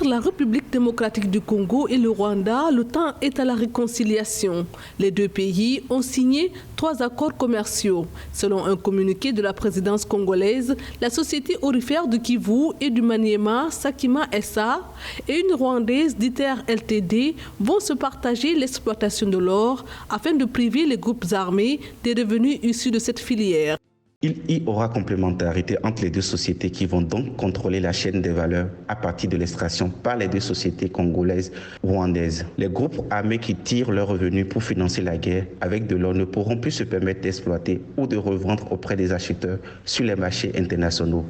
Entre la République démocratique du Congo et le Rwanda, le temps est à la réconciliation. Les deux pays ont signé 3 accords commerciaux. Selon un communiqué de la présidence congolaise, la société aurifère de Kivu et du Maniema, Sakima SA, et une rwandaise d'ITER LTD vont se partager l'exploitation de l'or afin de priver les groupes armés des revenus issus de cette filière. Il y aura complémentarité entre les deux sociétés qui vont donc contrôler la chaîne des valeurs à partir de l'extraction par les deux sociétés congolaises rwandaises. Les groupes armés qui tirent leurs revenus pour financer la guerre avec de l'or ne pourront plus se permettre d'exploiter ou de revendre auprès des acheteurs sur les marchés internationaux.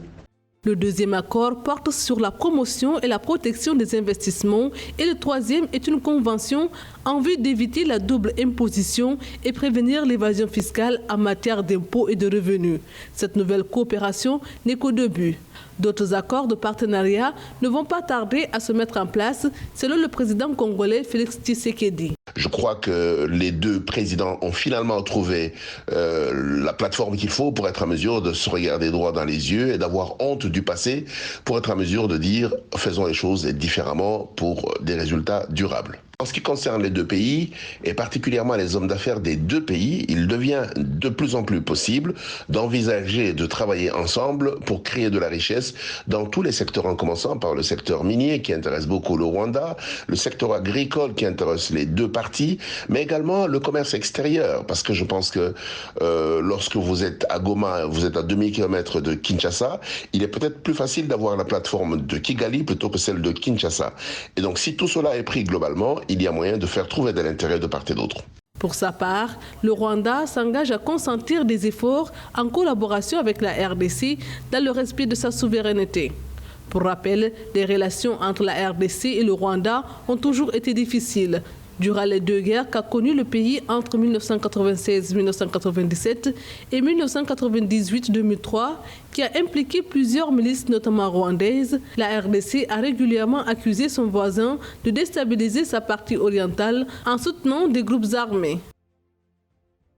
Le deuxième accord porte sur la promotion et la protection des investissements et le troisième est une convention en vue d'éviter la double imposition et prévenir l'évasion fiscale en matière d'impôts et de revenus. Cette nouvelle coopération n'est qu'au début. D'autres accords de partenariat ne vont pas tarder à se mettre en place, selon le président congolais Félix Tshisekedi. Je crois que les deux présidents ont finalement trouvé la plateforme qu'il faut pour être en mesure de se regarder droit dans les yeux et d'avoir honte du passé pour être en mesure de dire faisons les choses différemment pour des résultats durables. En ce qui concerne les deux pays, et particulièrement les hommes d'affaires des deux pays, il devient de plus en plus possible d'envisager de travailler ensemble pour créer de la richesse dans tous les secteurs, en commençant par le secteur minier qui intéresse beaucoup le Rwanda, le secteur agricole qui intéresse les deux parties, mais également le commerce extérieur, parce que je pense que lorsque vous êtes à Goma, vous êtes à 2000 km de Kinshasa, il est peut-être plus facile d'avoir la plateforme de Kigali plutôt que celle de Kinshasa. Et donc si tout cela est pris globalement, il y a moyen de faire trouver de l'intérêt de part et d'autre. Pour sa part, le Rwanda s'engage à consentir des efforts en collaboration avec la RDC dans le respect de sa souveraineté. Pour rappel, les relations entre la RDC et le Rwanda ont toujours été difficiles. Durant les deux guerres qu'a connues le pays entre 1996-1997 et 1998-2003, qui a impliqué plusieurs milices, notamment rwandaises, la RDC a régulièrement accusé son voisin de déstabiliser sa partie orientale en soutenant des groupes armés.